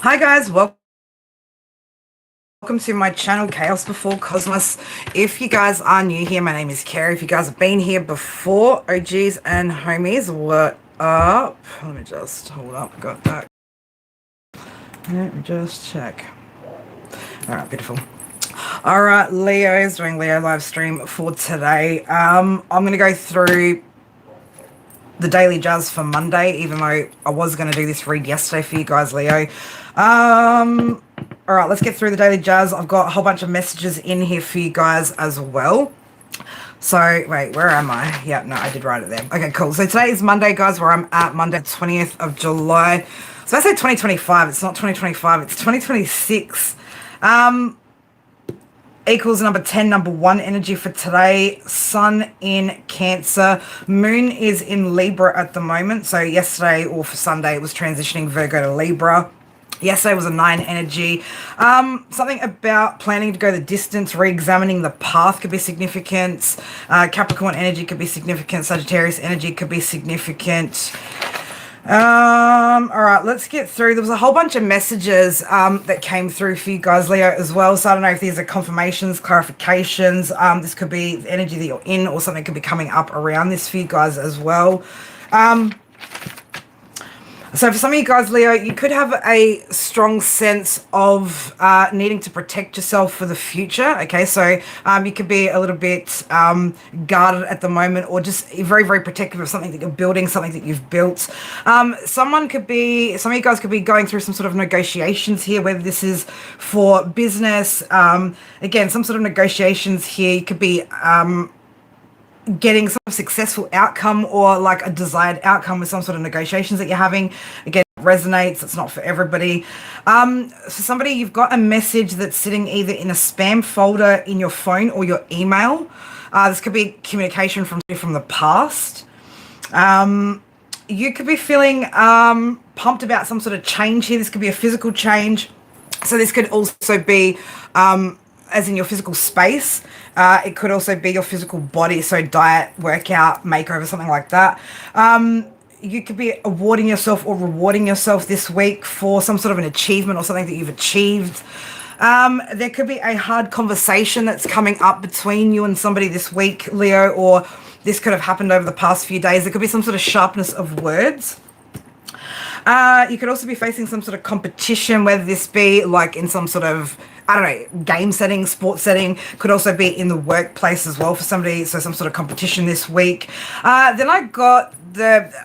Hi guys, welcome to my channel Chaos Before Cosmos. If you guys are new here, my name is Kerry. If you guys have been here before, OGs and homies, what up? Let me just hold up, got that. Let me just check. All right, beautiful. All right, Leo's doing Leo live stream for today. I'm gonna go through the daily jazz for Monday, even though I was going to do this read yesterday for you guys, Leo. All right, let's get through the daily jazz. I've got a whole bunch of messages in here for you guys as well. So, wait, where am I? Yeah, no, I did write it there. Okay, cool. So today is Monday, guys, where I'm at, Monday, 20th of July. So I say 2025. It's not 2025. It's 2026. Equals number 10, number 1 energy for today. Sun in Cancer. Moon is in Libra at the moment. So yesterday, or for Sunday, it was transitioning Virgo to Libra. Yesterday was a 9 energy. Something about planning to go the distance, re-examining the path could be significant. Capricorn energy could be significant. Sagittarius energy could be significant. All right, let's get through. There was a whole bunch of messages that came through for you guys, Leo, as well. So I don't know if these are confirmations, clarifications. This could be the energy that you're in, or something could be coming up around this for you guys as well. So for some of you guys, Leo, you could have a strong sense of needing to protect yourself for the future. Okay, so you could be a little bit guarded at the moment, or just very, very protective of something that you're building, something that you've built. Some of you guys could be going through some sort of negotiations here, whether this is for business. Again, some sort of negotiations here. You could be getting some successful outcome, or like a desired outcome with some sort of negotiations that you're having. Again, it resonates. It's not for everybody. For somebody, you've got a message that's sitting either in a spam folder in your phone or your email. This could be communication from the past. You could be feeling pumped about some sort of change here. This could be a physical change. So this could also be as in your physical space. It could also be your physical body, so diet, workout, makeover, something like that. You could be awarding yourself or rewarding yourself this week for some sort of an achievement or something that you've achieved. There could be a hard conversation that's coming up between you and somebody this week, Leo, or this could have happened over the past few days. There could be some sort of sharpness of words. You could also be facing some sort of competition, whether this be like in some sort of, I don't know, game setting, sports setting. Could also be in the workplace as well for somebody, so some sort of competition this week. Then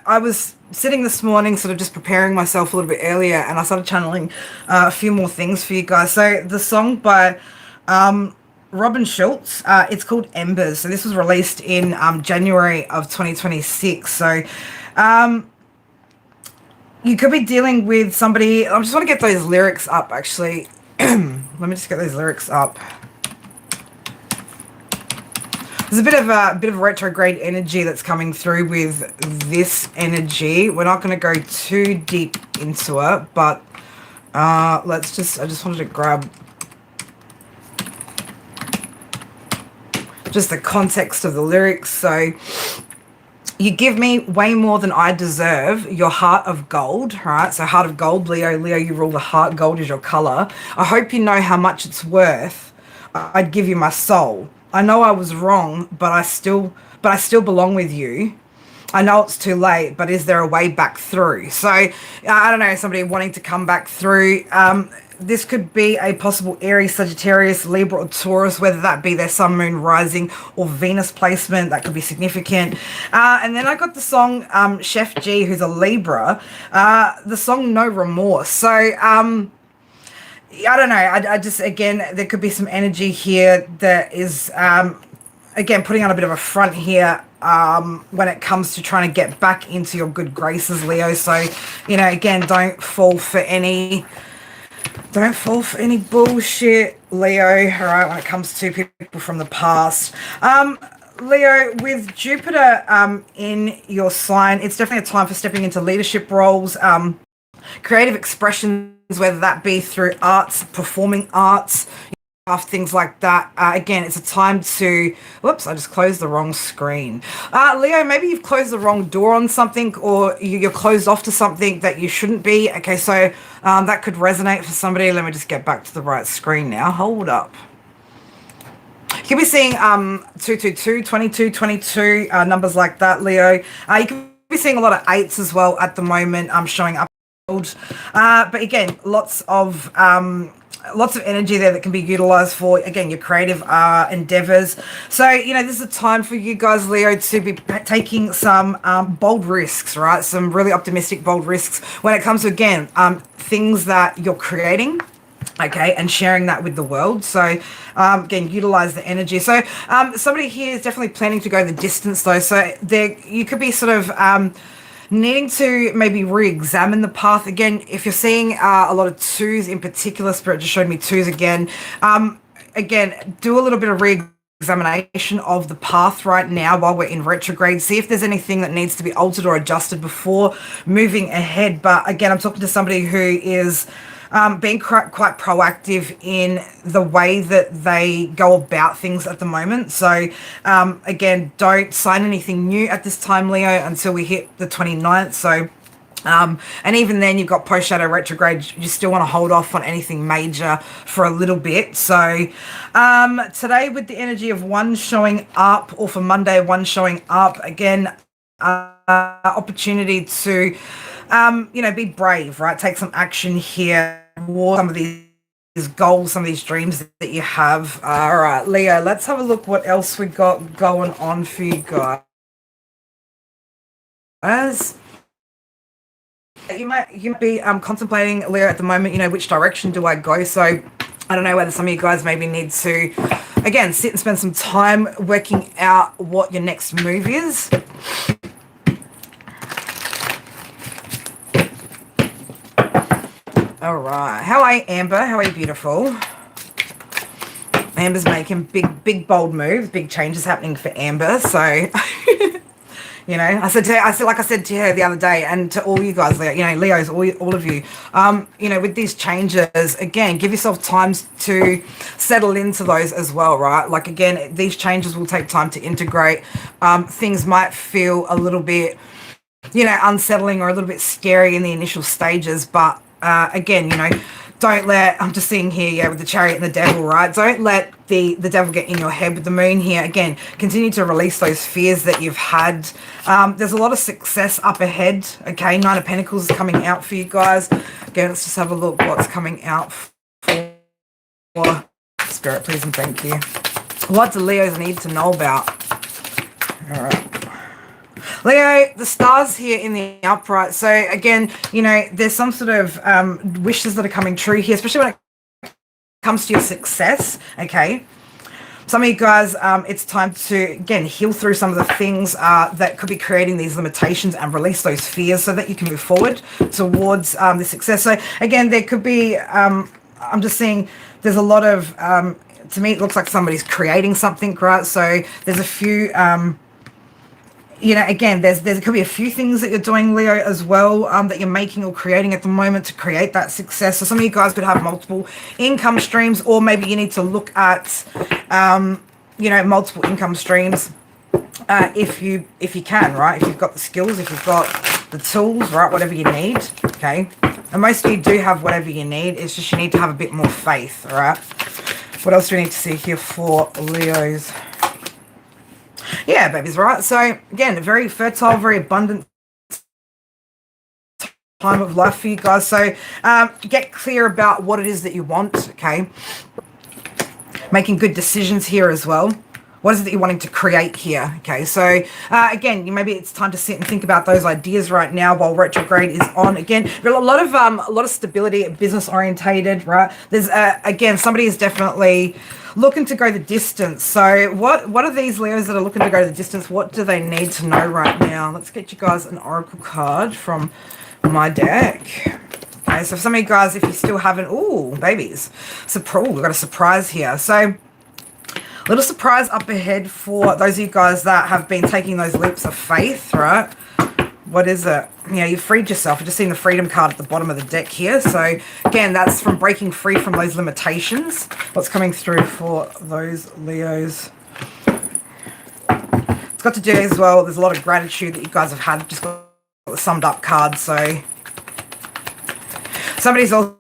I was sitting this morning sort of just preparing myself a little bit earlier, and I started channeling a few more things for you guys. So the song by Robin Schultz, it's called Embers. So this was released in January of 2026. So you could be dealing with somebody. I just want to get those lyrics up, actually. Let me just get those lyrics up. There's a bit of retrograde energy that's coming through with this energy. We're not going to go too deep into it, but I just wanted to grab just the context of the lyrics. So, you give me way more than I deserve, your heart of gold, right? So heart of gold, Leo. Leo, you rule the heart. Gold is your color. I hope you know how much it's worth. I'd give you my soul. I know I was wrong, but I still belong with you. I know it's too late, but is there a way back through? So I don't know, somebody wanting to come back through. This could be a possible Aries, Sagittarius, Libra, or Taurus, whether that be their sun, moon, rising, or Venus placement. That could be significant. And then I got the song Chef G, who's a Libra, the song No Remorse. So I don't know. I just, again, there could be some energy here that is, again, putting on a bit of a front here when it comes to trying to get back into your good graces, Leo. So, you know, again, don't fall for any bullshit, Leo, all right, when it comes to people from the past. Leo, with Jupiter in your sign, it's definitely a time for stepping into leadership roles, creative expressions, whether that be through arts, performing arts, things like that. Again, it's a time to, whoops, I just closed the wrong screen. Leo, maybe you've closed the wrong door on something, or you're closed off to something that you shouldn't be. Okay, so that could resonate for somebody. Let me just get back to the right screen now. Hold up. You could be seeing 222, 22, 22, numbers like that, Leo. You could be seeing a lot of 8s as well at the moment showing up. But again, lots of energy there that can be utilized for, again, your creative endeavors. So, this is a time for you guys, Leo, to be taking some bold risks, right? Some really optimistic, bold risks when it comes to, again, things that you're creating. Okay, and sharing that with the world. So, again, utilize the energy. So, somebody here is definitely planning to go the distance, though. So, you could be sort of needing to maybe re-examine the path. Again, if you're seeing a lot of 2s in particular, Spirit just showed me 2s again. Again, do a little bit of examination of the path right now while we're in retrograde. See if there's anything that needs to be altered or adjusted before moving ahead. But again, I'm talking to somebody who is being quite proactive in the way that they go about things at the moment. So again, don't sign anything new at this time, Leo, until we hit the 29th. So and even then, you've got post-shadow retrograde. You still want to hold off on anything major for a little bit. So today, with the energy of 1 showing up, or for Monday, 1 showing up, again, opportunity to be brave, right? Take some action here towards some of these goals, some of these dreams that you have. All right, Leo, let's have a look what else we got going on for you guys. You might be contemplating, Leo, at the moment, which direction do I go? So I don't know whether some of you guys maybe need to, again, sit and spend some time working out what your next move is. All right. How are you, Amber? How are you, beautiful? Amber's making big, bold moves, big changes happening for Amber. So, I said like I said to her the other day, and to all you guys, Leo, Leos, all of you, with these changes, again, give yourself time to settle into those as well, right? Like, again, these changes will take time to integrate. Things might feel a little bit, unsettling or a little bit scary in the initial stages, but again, don't let, I'm just seeing here, with the Chariot and the Devil, right? Don't let the devil get in your head with the Moon here. Again, continue to release those fears that you've had. There's a lot of success up ahead, okay? 9 of Pentacles is coming out for you guys. Again, let's just have a look what's coming out for Spirit, please and thank you. What do Leos need to know about? All right. Leo, the stars here in the upright. So again, there's some sort of wishes that are coming true here, especially when it comes to your success, okay? Some of you guys, it's time to, again, heal through some of the things that could be creating these limitations and release those fears so that you can move forward towards the success. So again, there could be, I'm just seeing there's a lot of, to me, it looks like somebody's creating something, right? So there's a few... again, there could be a few things that you're doing, Leo, as well, that you're making or creating at the moment to create that success. So some of you guys could have multiple income streams, or maybe you need to look at, multiple income streams if you can, right? If you've got the skills, if you've got the tools, right? Whatever you need, okay? And most of you do have whatever you need. It's just you need to have a bit more faith, all right? What else do we need to see here for Leos? Yeah, babies, right? So, again, a very fertile, very abundant time of life for you guys. So, get clear about what it is that you want, okay? Making good decisions here as well. What is it that you're wanting to create here? Okay, so again, maybe it's time to sit and think about those ideas right now while retrograde is on. Again, a lot of stability, business orientated, right? There's again, somebody is definitely looking to go the distance. So what are these Leos that are looking to go the distance? What do they need to know right now? Let's get you guys an oracle card from my deck. Okay, so for some of you guys, if you still haven't, ooh, babies, we've got a surprise here. So little surprise up ahead for those of you guys that have been taking those leaps of faith, right? What is it? Yeah, you freed yourself. I've just seen the freedom card at the bottom of the deck here. So again, that's from breaking free from those limitations. What's coming through for those Leos? It's got to do as well. There's a lot of gratitude that you guys have had. Just got the summed up card. So somebody's also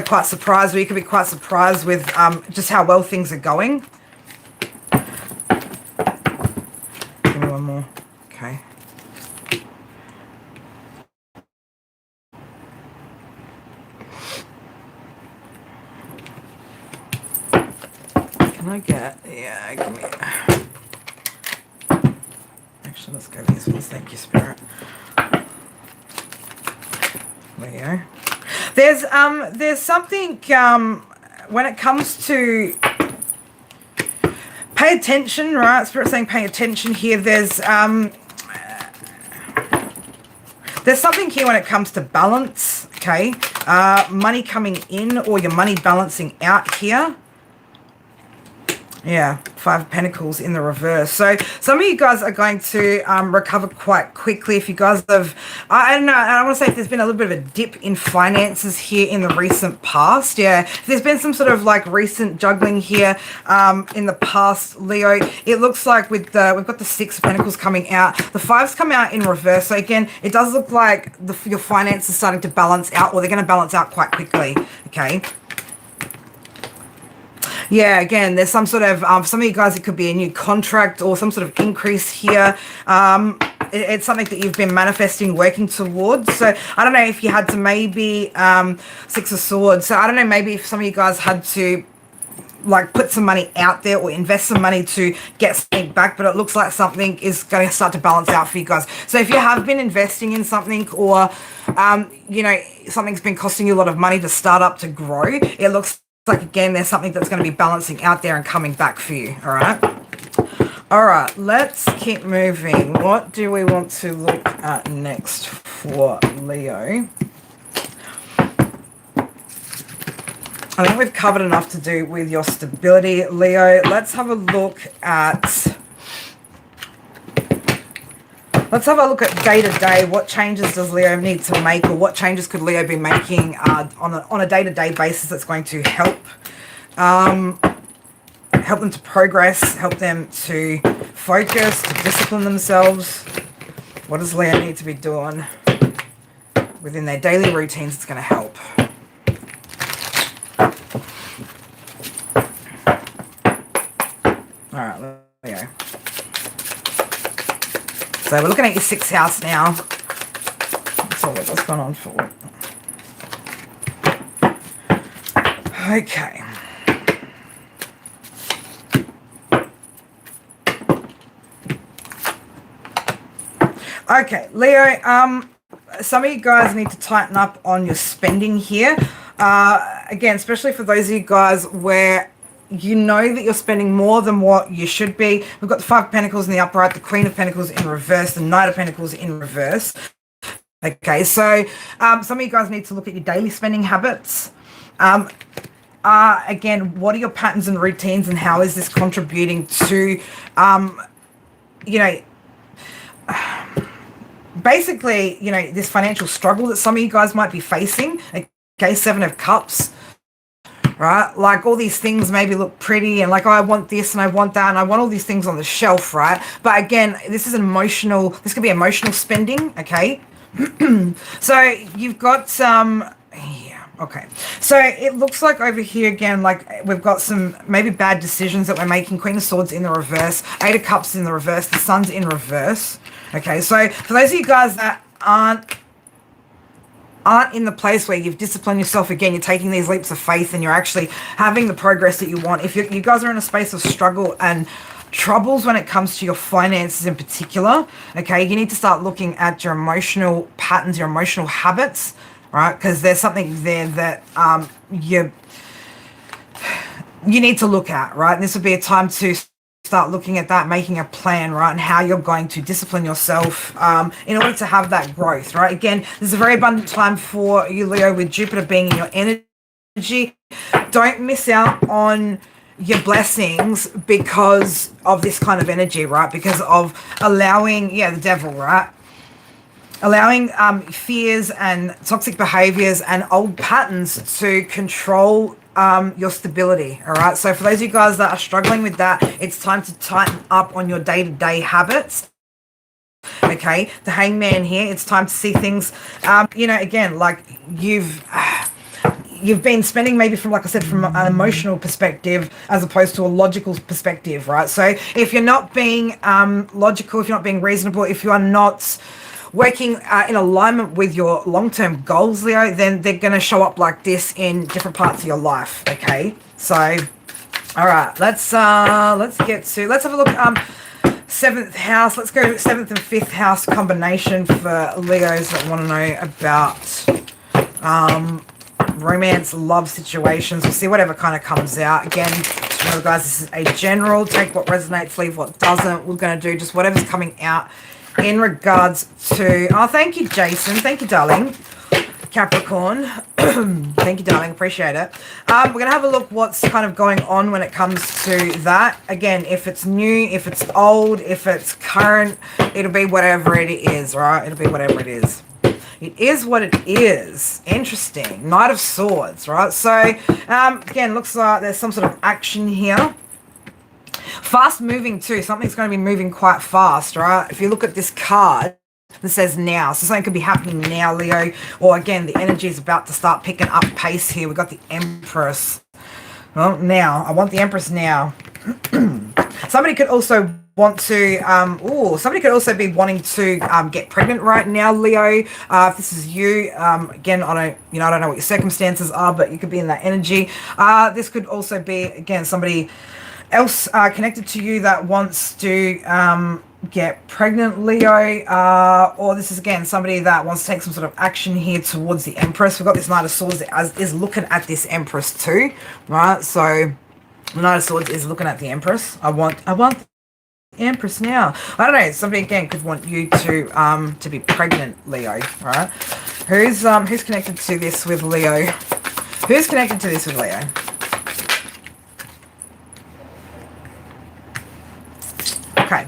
quite surprised, or you could be quite surprised with just how well things are going. Give me one more. Okay. Can I get, yeah, give me, actually, let's go these ones. Thank you, Spirit. There you go. There's something, when it comes to, pay attention, right? Spirit's saying pay attention here. There's something here when it comes to balance, okay? Money coming in or your money balancing out here. Yeah, 5 of Pentacles in the reverse. So some of you guys are going to recover quite quickly. If you guys have, I don't know, I want to say if there's been a little bit of a dip in finances here in the recent past. Yeah, if there's been some sort of like recent juggling here in the past, Leo, it looks like with the, we've got the 6 of Pentacles coming out. The 5's come out in reverse. So again, it does look like your finances are starting to balance out, or they're going to balance out quite quickly. Okay. Yeah, again, there's some sort of, some of you guys, it could be a new contract or some sort of increase here. It's something that you've been manifesting, working towards. So I don't know if you had to maybe, 6 of Swords. So I don't know, maybe if some of you guys had to like put some money out there or invest some money to get something back, but it looks like something is going to start to balance out for you guys. So if you have been investing in something, or, you know, something's been costing you a lot of money to start up, to grow, it looks like, again, there's something that's going to be balancing out there and coming back for you. All right, let's keep moving. What do we want to look at next for Leo? I think we've covered enough to do with your stability, Leo. Let's have a look at day-to-day. What changes does Leo need to make, or what changes could Leo be making on a day-to-day basis that's going to help them to progress, help them to focus, to discipline themselves? What does Leo need to be doing within their daily routines that's going to help? All right, Leo. So we're looking at your 6th house now. Let's have a look what's going on for it. Okay. Okay, Leo, some of you guys need to tighten up on your spending here. Again, especially for those of you guys where you know that you're spending more than what you should be. We've got the 5 of Pentacles in the upright, the Queen of Pentacles in reverse, the Knight of Pentacles in reverse. Okay, so some of you guys need to look at your daily spending habits. Again, what are your patterns and routines, and how is this contributing to, you know, basically, you know, this financial struggle that some of you guys might be facing. Okay, 7 of Cups. Right, like all these things maybe look pretty, and like, oh, I want this and I want that and I want all these things on the shelf, right? But again, this is emotional. This could be emotional spending. Okay. So you've got some, yeah, okay. So it looks like over here again, like we've got some maybe bad decisions that we're making. Queen of Swords in the reverse, 8 of Cups in the reverse, the Sun's in reverse. Okay, so for those of you guys that aren't in the place where you've disciplined yourself, again, you're taking these leaps of faith and you're actually having the progress that you want. If you guys are in a space of struggle and troubles when it comes to your finances in particular, okay, you need to start looking at your emotional patterns, your emotional habits, right? Because there's something there that you need to look at, right? And this would be a time to start looking at that, making a plan, right, and how you're going to discipline yourself in order to have that growth, right? Again, this is a very abundant time for you, Leo, with Jupiter being in your energy. Don't miss out on your blessings because of this kind of energy, right? Because of allowing, yeah, the devil, right? allowing fears and toxic behaviors and old patterns to control your stability. All right. So for those of you guys that are struggling with that, it's time to tighten up on your day-to-day habits. Okay, the hangman here, it's time to see things, again, like you've been spending maybe from, like I said, from an emotional perspective as opposed to a logical perspective, right? So if you're not being logical, if you're not being reasonable, if you are not working in alignment with your long-term goals, Leo, then they're going to show up like this in different parts of your life. Okay, so all right, let's have a look. Seventh house. Let's go seventh and fifth house combination for Leos that want to know about romance, love situations. We'll see whatever kind of comes out. Again, remember guys, this is a general. Take what resonates, leave what doesn't. We're going to do just whatever's coming out in regards to... Oh, thank you, Jason. Thank you, darling. Capricorn. Thank you, darling. Appreciate it. We're going to have a look what's kind of going on when it comes to that. Again, if it's new, if it's old, if it's current, it'll be whatever it is, right? It'll be whatever it is. It is what it is. Interesting. Knight of Swords, right? So, again, looks like there's some sort of action here. Fast moving too. Something's going to be moving quite fast, right? If you look at this card, that says now, so something could be happening now, Leo, or again the energy is about to start picking up pace here. We've got the Empress. Well, now I want the Empress now. Somebody could also want to somebody could also be wanting to get pregnant right now, Leo. If this is you, again, I don't know what your circumstances are, but you could be in that energy. This could also be, again, somebody else connected to you that wants to get pregnant, Leo, or this is, again, somebody that wants to take some sort of action here towards the Empress. We've got this Knight of Swords that is looking at this Empress too, right? So the Knight of Swords is looking at the Empress. I want the Empress now. I don't know, somebody again could want you to be pregnant, Leo, right? Who's connected to this with Leo? Who's connected to this with Leo? Okay.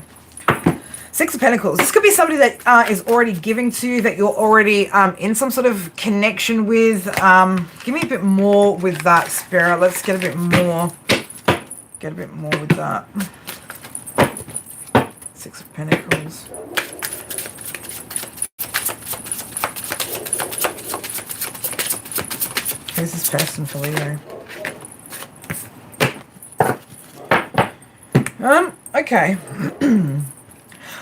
Six of Pentacles. This could be somebody that is already giving to you, that you're already in some sort of connection with. Give me a bit more with that, Spirit. Let's get a bit more. Get a bit more with that. Six of Pentacles. Who's this person for Leo? Okay.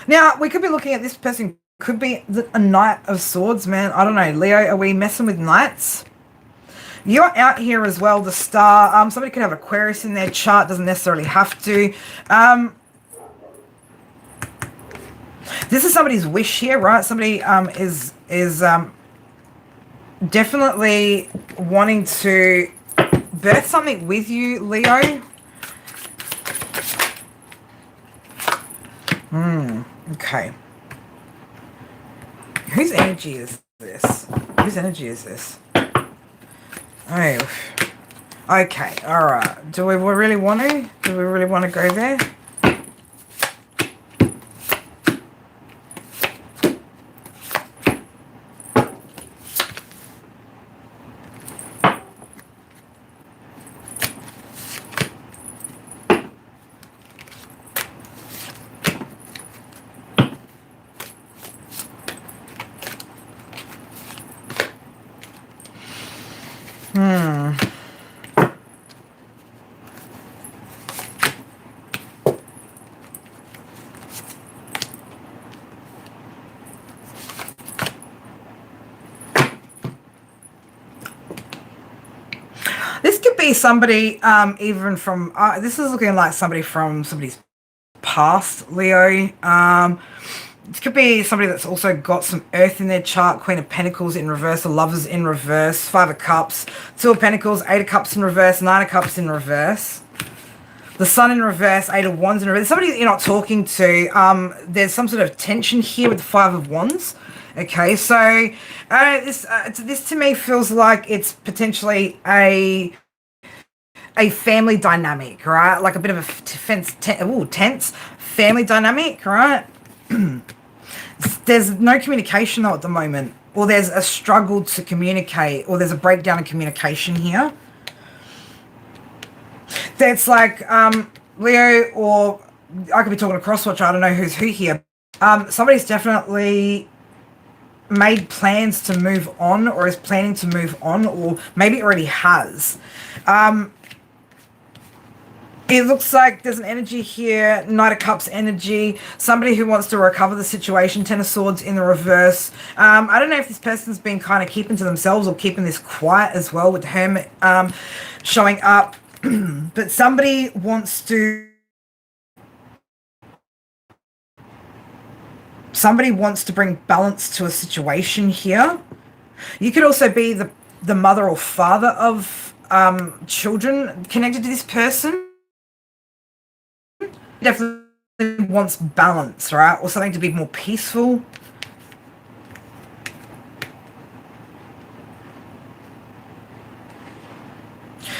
Now, we could be looking at this person, could be a Knight of Swords, man. I don't know. Leo, are we messing with Knights? You're out here as well, the Star. Somebody could have Aquarius in their chart, doesn't necessarily have to. This is somebody's wish here, right? Somebody is definitely wanting to birth something with you, Leo. Okay. Whose energy is this? Whose energy is this? Oh. Okay, alright. Do we really want to? Do we really want to go there? This could be somebody, even from, this is looking like somebody from somebody's past, Leo. This could be somebody that's also got some earth in their chart. Queen of Pentacles in reverse, the Lovers in reverse, Five of Cups, Two of Pentacles, Eight of Cups in reverse, Nine of Cups in reverse. The Sun in reverse, Eight of Wands in reverse. Somebody that you're not talking to. There's some sort of tension here with the Five of Wands. Okay, so this to me feels like it's potentially a family dynamic, right? Like a bit of a tense family dynamic, right? There's no communication though at the moment, or there's a struggle to communicate, or there's a breakdown in communication here. That's like Leo, or I could be talking to Crosswatcher, I don't know who's who here. Somebody's definitely made plans to move on, or is planning to move on, or maybe already has. It looks like there's an energy here, Knight of Cups energy, somebody who wants to recover the situation, Ten of Swords in the reverse. I don't know if this person's been kind of keeping to themselves or keeping this quiet as well, with the Hermit showing up. But somebody wants to bring balance to a situation here. You could also be the mother or father of children connected to this person. Definitely wants balance, right? Or something to be more peaceful.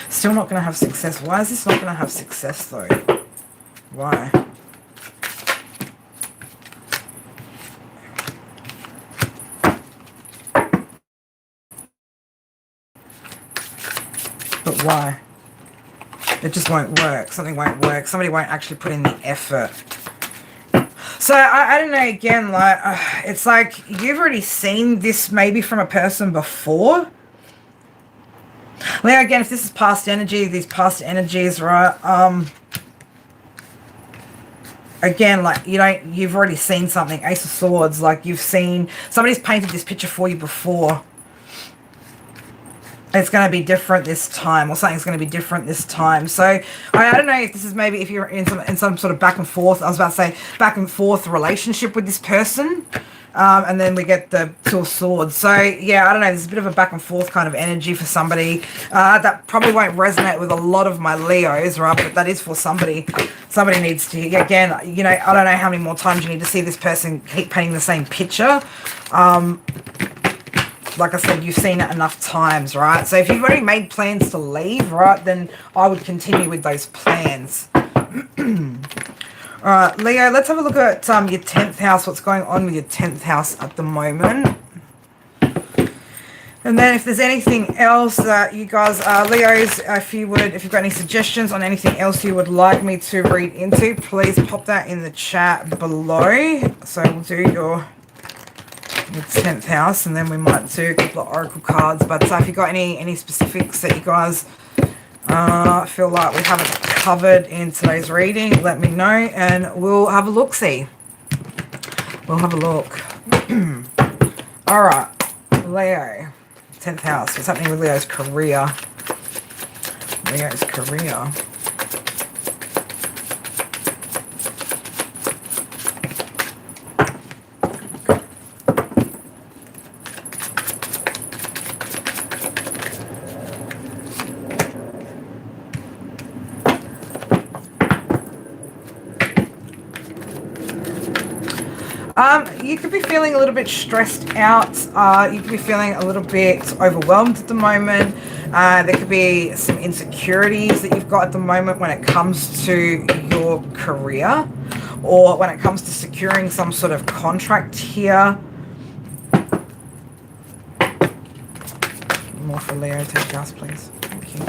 Still not going to have success. Why is this not going to have success though? Why? But why? It just won't work. Something won't work. Somebody won't actually put in the effort. So, I don't know, again, like, it's like you've already seen this maybe from a person before. Leo, again, if this is past energy, these past energies, right, again, like, you've already seen something. Ace of Swords, like, you've seen, somebody's painted this picture for you before. It's going to be different this time, or something's going to be different this time. So I don't know if this is maybe if you're in some sort of back and forth, I was about to say back and forth relationship with this person. And then we get the Two of Swords. So yeah, I don't know, there's a bit of a back and forth kind of energy for somebody. That probably won't resonate with a lot of my Leos, right? But that is for somebody. Somebody needs to, again, I don't know how many more times you need to see this person keep painting the same picture. Like I said, you've seen it enough times, right? So if you've already made plans to leave, right, then I would continue with those plans. Alright, Leo, let's have a look at your 10th house, what's going on with your 10th house at the moment. And then if there's anything else that you guys, Leos, if you've got any suggestions on anything else you would like me to read into, please pop that in the chat below. So we'll do your 10th house, and then we might do a couple of oracle cards. But if you've got any specifics that you guys feel like we haven't covered in today's reading, let me know and we'll have a look-see. We'll have a look. Alright, Leo, 10th house. What's happening with Leo's career? Leo's career. You could be feeling a little bit stressed out. You could be feeling a little bit overwhelmed at the moment. There could be some insecurities that you've got at the moment when it comes to your career, or when it comes to securing some sort of contract here. More for Leo, 10th house, please. Thank you.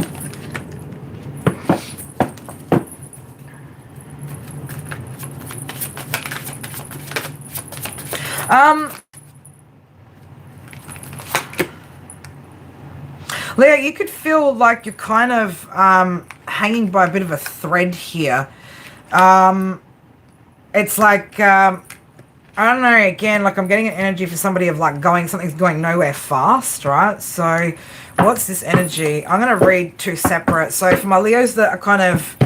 Leo, you could feel like you're kind of hanging by a bit of a thread here. It's like, I don't know, again, like I'm getting an energy for somebody of like something's going nowhere fast, right? So what's this energy? I'm going to read two separate. So for my Leos that are kind of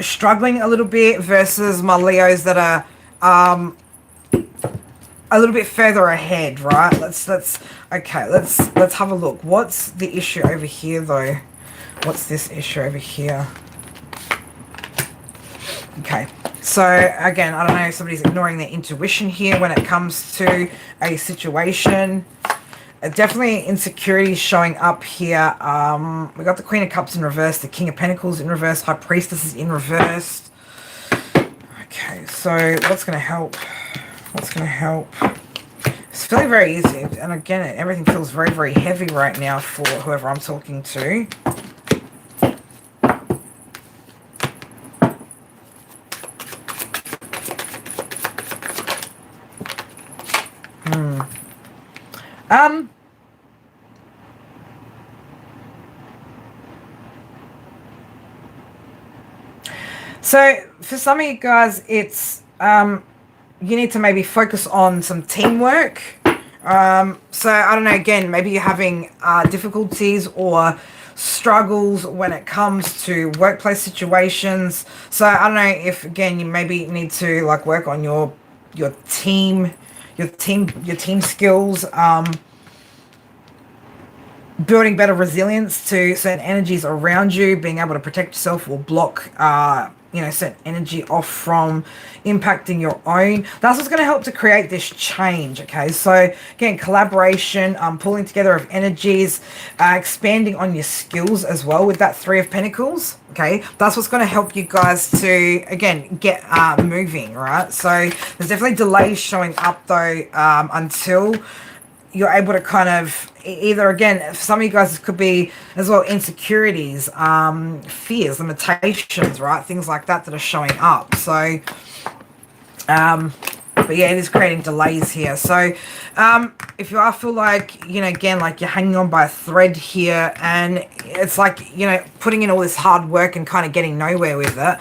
struggling a little bit versus my Leos that are a little bit further ahead, right? Let's have a look. What's the issue over here though? What's this issue over here? Okay, so again, I don't know if somebody's ignoring their intuition here when it comes to a situation. Definitely insecurities showing up here. We got the Queen of Cups in reverse, the King of Pentacles in reverse, High Priestess is in reverse. Okay, so what's going to help? What's going to help? It's feeling very easy. And again, everything feels very, very heavy right now for whoever I'm talking to. So for some of you guys, it's you need to maybe focus on some teamwork. So I don't know, again, maybe you're having difficulties or struggles when it comes to workplace situations. So I don't know if, again, you maybe need to like work on your team skills, building better resilience to certain energies around you, being able to protect yourself or block certain energy off from impacting your own. That's what's going to help to create this change. Okay, so again, collaboration, pulling together of energies, expanding on your skills as well with that Three of Pentacles. Okay, that's what's going to help you guys to, again, get moving, right? So there's definitely delays showing up though, until you're able to kind of either, again, for some of you guys, it could be as well insecurities, fears, limitations, right? Things like that are showing up. So, but yeah, it is creating delays here. So, if you feel like, again, like you're hanging on by a thread here and it's like, putting in all this hard work and kind of getting nowhere with it,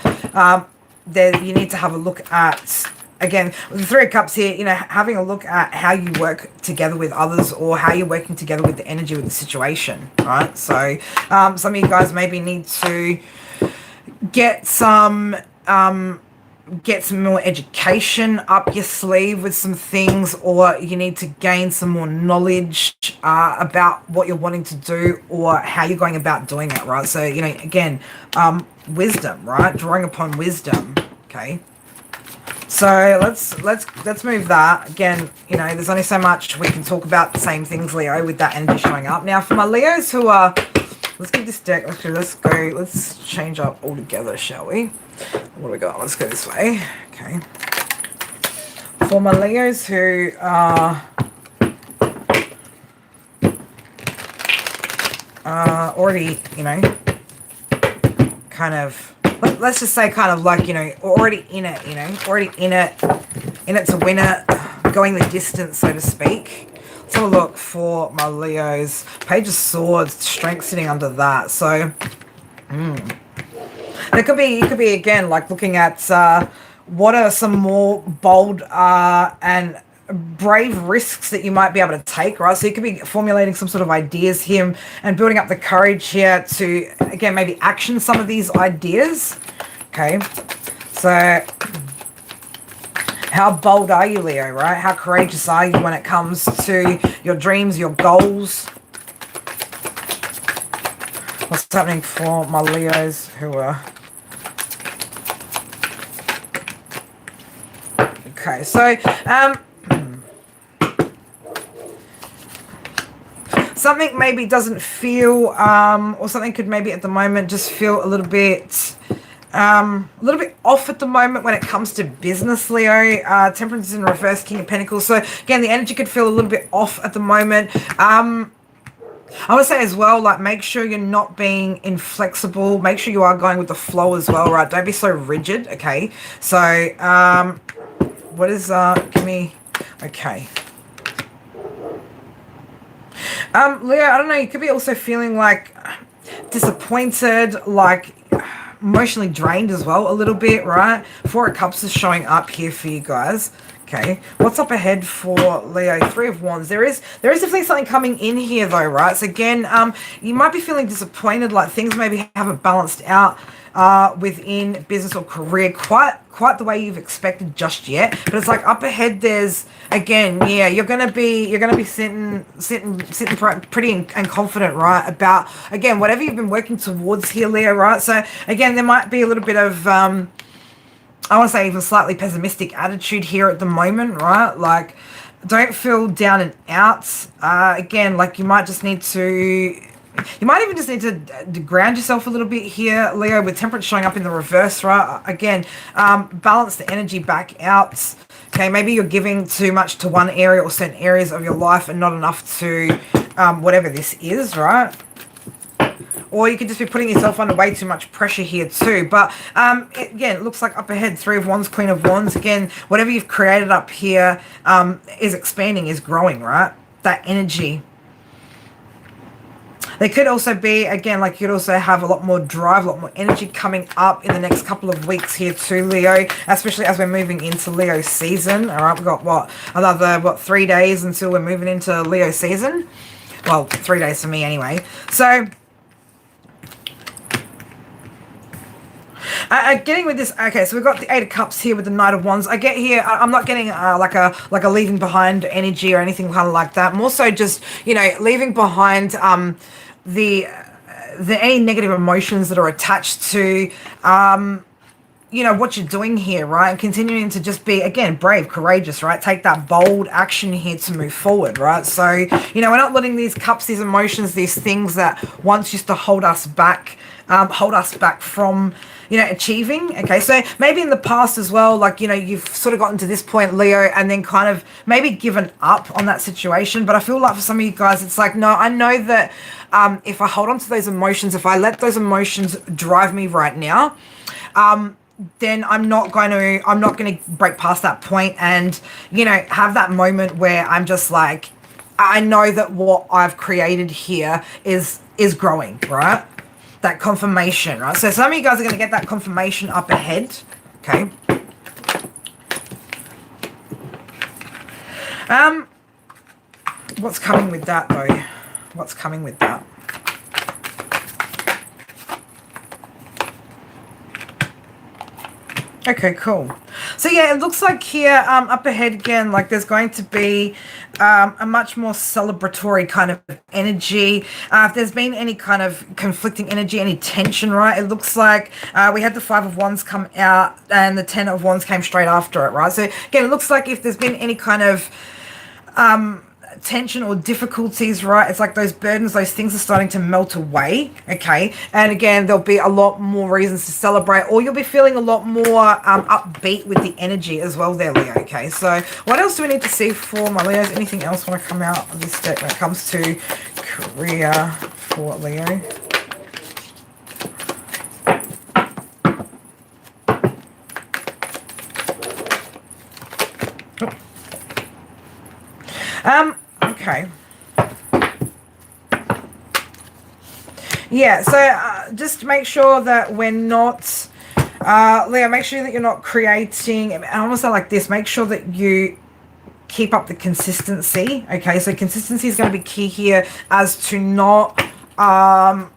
then you need to have a look at, again, with the Three of Cups here, having a look at how you work together with others or how you're working together with the energy with the situation, right? So some of you guys maybe need to get some more education up your sleeve with some things, or you need to gain some more knowledge about what you're wanting to do or how you're going about doing it, right? So, again, wisdom, right? Drawing upon wisdom, okay? So let's move that. Again, there's only so much we can talk about the same things, Leo, with that energy showing up. Now, for my Leos who are, let's give this deck, let's change up altogether, shall we? What do we got? Let's go this way. Okay. For my Leos who are already, kind of, let's just say kind of like, already in it, already in it to win it, going the distance, so to speak. Let's have a look for my Leos. Page of Swords, Strength sitting under that. So, you could be again, like looking at what are some more bold and brave risks that you might be able to take, right? So you could be formulating some sort of ideas here and building up the courage here to, again, maybe action some of these ideas. Okay, so how bold are you, Leo, right? How courageous are you when it comes to your dreams, your goals? What's happening for my Leos who are... Okay, so something maybe doesn't feel, or something could maybe at the moment just feel a little bit off at the moment when it comes to business, Leo. Temperance is in reverse, King of Pentacles. So again, the energy could feel a little bit off at the moment. I would say as well, like, make sure you're not being inflexible. Make sure you are going with the flow as well, right? Don't be so rigid, okay? So, what is, give me, okay. Leo, I don't know, you could be also feeling like disappointed, like emotionally drained as well a little bit, right? Four of Cups is showing up here for you guys. Okay, what's up ahead for Leo? Three of Wands. There is definitely something coming in here though, right? So again, you might be feeling disappointed, like things maybe haven't balanced out within business or career quite the way you've expected just yet. But it's like up ahead, there's, again, yeah, you're gonna be sitting pretty and confident, right, about, again, whatever you've been working towards here, Leo, right? So again, there might be a little bit of I want to say even slightly pessimistic attitude here at the moment, right? Like, don't feel down and out. Again, like, you might just need to You might even just need to ground yourself a little bit here, Leo, with temperance showing up in the reverse, right? Again, balance the energy back out. Okay, maybe you're giving too much to one area or certain areas of your life and not enough to whatever this is, right? Or you could just be putting yourself under way too much pressure here too. But again, it looks like up ahead, Three of Wands, Queen of Wands. Again, whatever you've created up here is expanding, is growing, right? That energy. There could also be, again, like you'd also have a lot more drive, a lot more energy coming up in the next couple of weeks here too, Leo, especially as we're moving into Leo season. All right, we've got, what, another, 3 days until we're moving into Leo season? Well, 3 days for me anyway. So, getting with this, okay, so we've got the Eight of Cups here with the Knight of Wands. I get here, I'm not getting like a leaving behind energy or anything kind of like that. More so just, you know, leaving behind the any negative emotions that are attached to you know, what you're doing here, right? And continuing to just be, again, brave, courageous, right? Take that bold action here to move forward, right? So, you know, we're not letting these cups, these emotions, these things that once used to hold us back from, you know, achieving. Okay, so maybe in the past as well, like, you know, you've sort of gotten to this point, Leo, and then kind of maybe given up on that situation. But I feel like for some of you guys, it's like, no, I know that if I hold on to those emotions, if I let those emotions drive me right now, then I'm not going to break past that point and, you know, have that moment where I'm just like, I know that what I've created here is growing, right? That confirmation, right? So some of you guys are going to get that confirmation up ahead, okay? What's coming with that, though? What's coming with that? Okay, cool. So yeah, it looks like here up ahead again, like there's going to be a much more celebratory kind of energy. If there's been any kind of conflicting energy, any tension, right? It looks like we had the Five of Wands come out and the Ten of Wands came straight after it, right? So again, it looks like if there's been any kind of tension or difficulties, right, it's like those burdens, those things are starting to melt away, okay? And again, there'll be a lot more reasons to celebrate, or you'll be feeling a lot more upbeat with the energy as well there, Leo, okay? So what else do we need to see for my Leos? Anything else want to come out of this deck when it comes to career for Leo? Okay. Yeah, so just make sure that we're not, Leo, make sure that you're not creating, I almost sound like this, make sure that you keep up the consistency, okay? So consistency is going to be key here as to not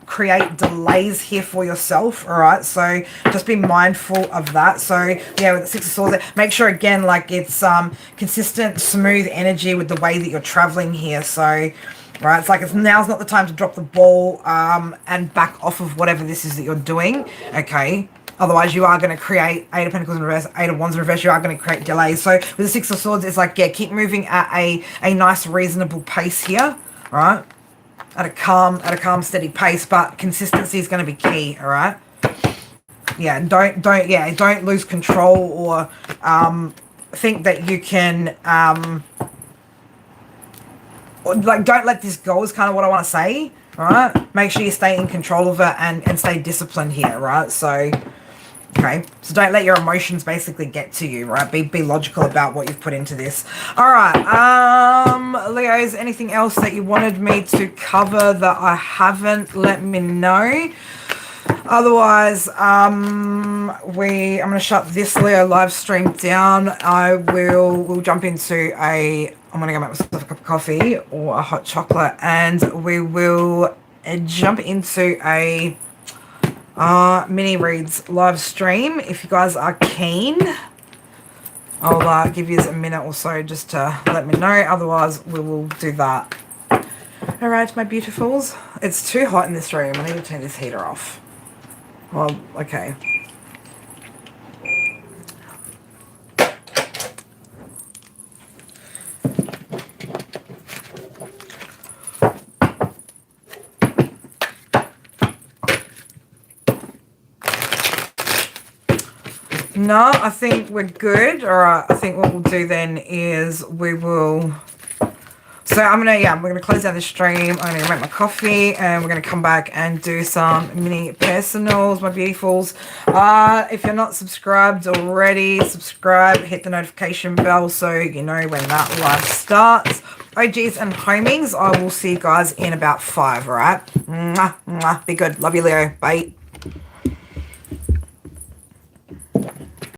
create delays here for yourself, all right? So just be mindful of that. So yeah, with the Six of Swords, make sure again, like it's consistent, smooth energy with the way that you're traveling here. So right, it's like now's not the time to drop the ball and back off of whatever this is that you're doing, okay? Otherwise, you are going to create Eight of Pentacles in reverse, Eight of Wands in reverse. You are going to create delays. So with the Six of Swords, it's like, yeah, keep moving at a nice, reasonable pace here, right? At a calm, steady pace, but consistency is going to be key, all right? Yeah, don't lose control or think that you can, like, don't let this go is kind of what I want to say, all right? Make sure you stay in control of it and stay disciplined here, right? So, okay, so don't let your emotions basically get to you, right? Be logical about what you've put into this. All right, Leos, anything else that you wanted me to cover that I haven't? Let me know. Otherwise, I'm going to shut this Leo live stream down. We'll jump into I'm going to go make myself a cup of coffee or a hot chocolate, and we will jump into a mini reads live stream. If you guys are keen, I'll give you a minute or so just to let me know. Otherwise, we will do that. All right, my beautifuls. It's too hot in this room. I need to turn this heater off. Well, okay. No, I think we're good. All right. I think what we'll do then is we will. So we're gonna close down the stream. I'm gonna make my coffee, and we're gonna come back and do some mini personals, my beautifuls. If you're not subscribed already, subscribe, hit the notification bell so you know when that live starts. OGs and homings, I will see you guys in about 5. All right. Mwah, mwah. Be good. Love you, Leo. Bye.